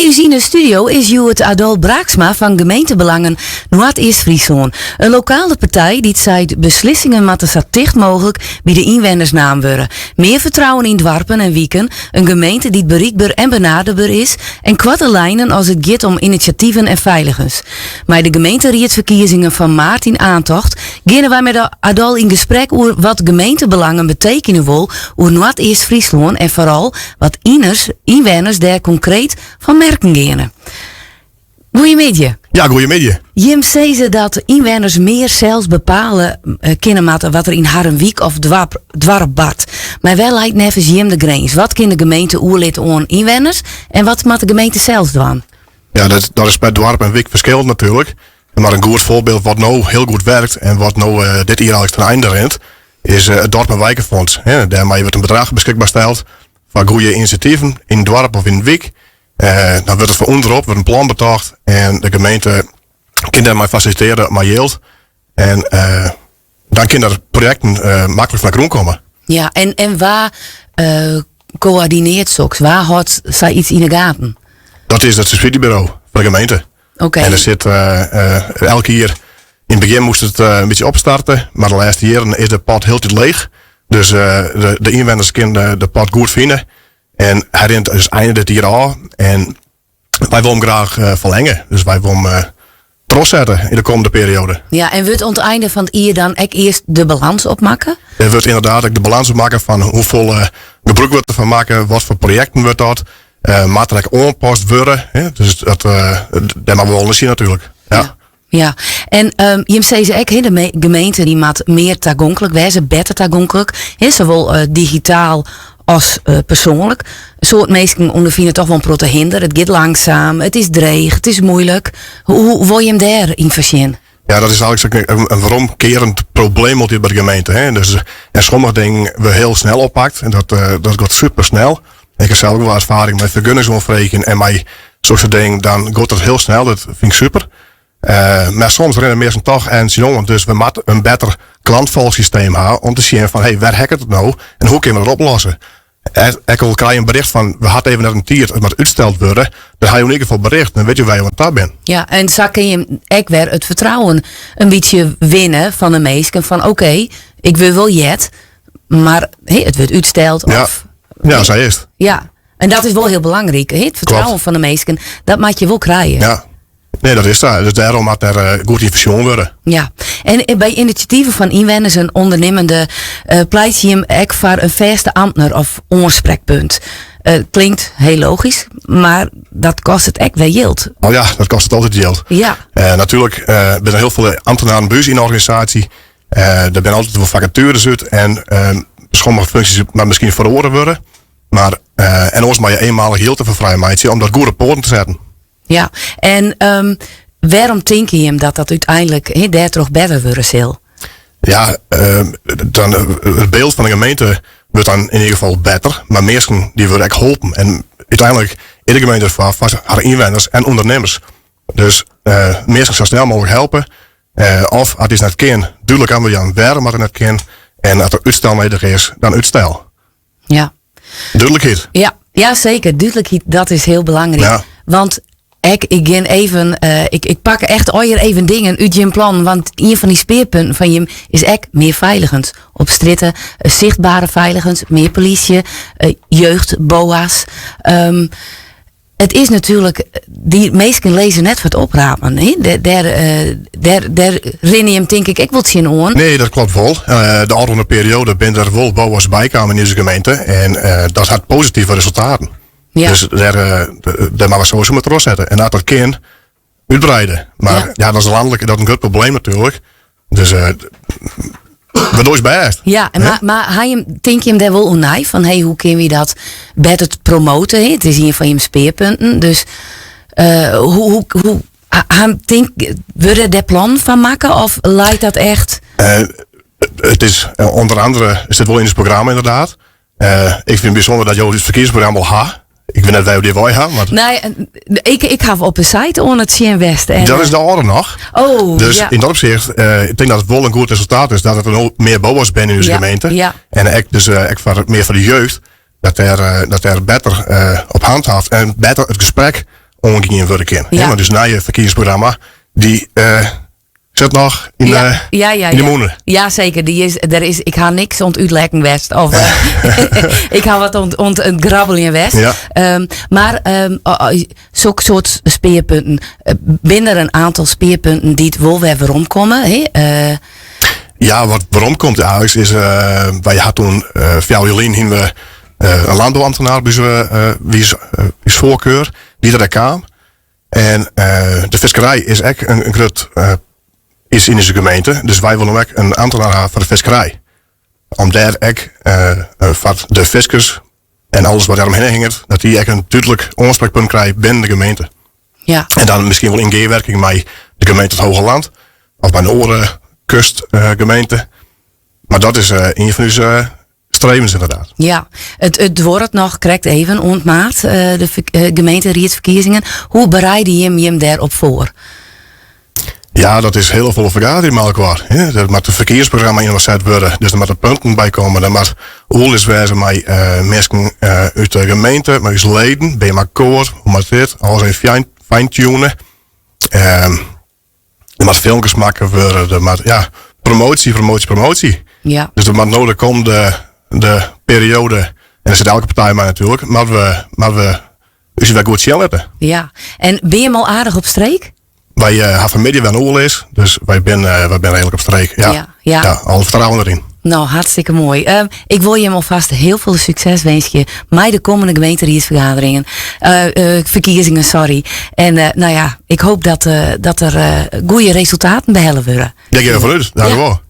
Bij u in de studio is Joet Adol Braaksma van Gemeentebelangen Noord-East-Friesland. Een lokale partij die zei beslissingen moeten zo dicht mogelijk bij de inwonersnaam worden. Meer vertrouwen in dwarpen en wieken. Een gemeente die bereikbaar en benaderbaar is. En kwarte lijnen als het gaat om initiatieven en veiligers. Maar de gemeenteraadsverkiezingen van maart in aantocht gaan wij met Adol in gesprek over wat gemeentebelangen betekenen wil over Noord-East-Friesland en vooral wat inwoners daar concreet van merken gaan. Goedemiddag. Ja, goedemiddag. Jim zei ze dat inwoners meer zelfs bepalen kunnen wat er in Harrenwiek of dwarp bad. Maar wel lijkt nevens Jim de grens. Wat kan de gemeente oerlitten aan inwoners en wat moet de gemeente zelfs doen? Ja, dat is bij dwarp en wiek verschillend natuurlijk. Maar een goed voorbeeld wat nou heel goed werkt en wat nou dit jaar eigenlijk ten einde rent, is het Dorp- en Wijkenfonds. Daarmee wordt een bedrag beschikbaar gesteld voor goede initiatieven in het dorp of in het wiek. Dan wordt het voor onderop, wordt een plan betaald en de gemeente kan daarmee faciliteren met geld. En dan kunnen er projecten makkelijk naar groen komen. Ja, en waar coördineert SOX? Waar houdt zij iets in de gaten? Dat is het subsidiebureau van de gemeente. Okay. En er zit elke jaar, in het begin moest het een beetje opstarten, maar de laatste jaren is de pot heel tijd leeg. Dus de inwoners kunnen de pot goed vinden. En hij rent dus einde dit jaar aan. En wij willen hem graag verlengen. Dus wij willen hem terugzetten in de komende periode. Ja, en wordt aan het einde van het jaar dan ook eerst de balans opmaken? Er wordt inderdaad ook de balans opmaken van hoeveel gebruik wordt ervan maken, wat voor projecten wordt dat. Moet er ook aanpast worden. Dus dat moeten we wel zien natuurlijk. Ja. Ja, en je zei ze ook, de gemeente die maakt meer toegankelijk wezen, beter toegankelijk. Zowel digitaal als persoonlijk. Een soort mensen ondervinden toch wel een protte hinder. Het gaat langzaam, het is dreig, het is moeilijk. Hoe wil je hem daarin verzien? Ja, dat is eigenlijk een veromkerend probleem bij de gemeente. Dus, en sommige dingen we heel snel oppakt. En dat gaat super snel. Ik heb zelf ook wel ervaring met vergunningsonvreken en met zo'n dingen. Dan gaat het heel snel, dat vind ik super. Maar soms rennen mensen toch en zien, dus we moeten een beter klantvolsysteem hebben om te zien van, hey, waar hacken het nou en hoe kunnen we het oplossen? Ik wil krijgen een bericht van, we hadden even naar een tier, het moet uitgesteld worden. Dan ga je in ieder geval bericht, dan weet je waar je wat daar bent. Ja, en zo kun je ook weer het vertrouwen een beetje winnen van de meesten. Van oké, ik wil wel jet, maar het wordt uitgesteld. Ja, of, ja, zo is het. Ja, en dat is wel heel belangrijk. Het vertrouwen Klopt. Van de meesten, dat moet je wel krijgen. Ja. Nee, dat is dat. Dus daarom moet er goed in worden. Ja, en bij initiatieven van inwoners en ondernemende pleit je hem ook voor een vaste ambtenaar of oorspreekpunt. Klinkt heel logisch, maar dat kost het echt wel geld. Oh ja, dat kost het altijd geld. Ja. Natuurlijk zijn er heel veel ambtenaren buis in de organisatie. Er zijn altijd wel vacatures uit en sommige functies maar misschien verloren worden. Maar en ons maar je eenmalig geld te vervrijden om dat goed op poten te zetten. Ja, en waarom denk je hem dat uiteindelijk daar toch beter worden zal? Ja, dan, het beeld van de gemeente wordt dan in ieder geval beter. Maar mensen die worden echt geholpen. En uiteindelijk in de gemeente van haar inwoners en ondernemers. Dus mensen zo snel mogelijk helpen. Of het is net kind, duidelijk aan we Jan waar maar het kind. En als er uitstel nodig is, dan uitstel. Ja. Duidelijkheid. Ja, zeker. Duidelijkheid, dat is heel belangrijk. Ja. Want ik ga even, ik pak echt ooit even dingen uit je plan, want een van die speerpunten van je is echt meer veiligend op stritten, zichtbare veiligend, meer politie, jeugd, BOA's. Het is natuurlijk, die meesten lezen net wat oprapen. Daar ren je hem denk ik wil zien aan. Nee, dat klopt wel. De afgelopen periode ben er wel BOA's bijkomen in deze gemeente en dat had positieve resultaten. Ja. Dus daar mag we sowieso met terugzetten. En dat kind uitbreiden. Maar ja, dat is landelijk, dat is een groot probleem natuurlijk. Dus waardoor is best. Ja, maar denk je hem daar wel onnaai van hoe kun je dat beter promoten? Het is een van je speerpunten. Dus hoe wil je daar plan van maken of lijkt dat echt? Het is onder andere, is het wel in het programma inderdaad. Ik vind het bijzonder dat jou het verkiezingsprogramma al ha. Ik weet net waar die wij gaan. Nee, ik ga op een site on het CN West. En dat is de orde nog. Oh, dus in dat opzicht, ik denk dat het wel een goed resultaat is. Dat er ook meer BOA's zijn in onze gemeente. Ja. En ik dus meer voor de jeugd. Dat er beter op handhaaft. En beter het gesprek ongegaan worden kan. Ja. Maar dus na je verkiezingsprogramma, die zit nog in de moeder. Ja, zeker. Ik ga niks uitleggen west. Of ik ga wat ont grabbelen west. Ja. Maar zo'n soort speerpunten. Binnen een aantal speerpunten die het wel weer rondkomen. Ja, waarom komt het eigenlijk is, wij hadden toen via Jolien hingen we een landbouwambtenaar bij wie is voorkeur, die daar kwam. En de visserij is echt een groot is in deze gemeente. Dus wij willen ook een ambtenaar hebben voor de visserij. Om daar ook voor de viskers en alles wat daaromheen hangt, dat die echt een duidelijk aanspreekpunt krijgen binnen de gemeente. Ja. En dan misschien wel in gewerking met de gemeente het Hoge Land. Of bij een andere kustgemeente. Maar dat is een van onze strevens inderdaad. Ja, het wordt nog correct even ontmaat, de gemeenteraadsverkiezingen. Hoe bereid je hem daarop voor? Ja, dat is heel veel vergadering met elkaar. Er moet een verkeersprogramma ingezet worden. Dus er moeten punten bij komen. Er moet alles wezen met mensen uit de gemeente, met onze leden, bij elkaar, hoe moet dit, alles even fine-tunen. Er moet filmpjes maken worden. Er moet, promotie. Ja. Dus er moet nodig komen de periode, en er zit elke partij maar natuurlijk, maar we wel goed zien hebben. Ja, en ben je hem al aardig op streek? Wij hebben familie wel een oorlog is, dus wij zijn redelijk op streek. Ja, al vertrouwen erin. Nou, hartstikke mooi. Ik wil je hem alvast heel veel succes wensen met de komende gemeenteraadsvergaderingen. Verkiezingen, sorry. En nou ja, ik hoop dat er goede resultaten behalen worden. Ja, ik ga vanuit. Dank u wel.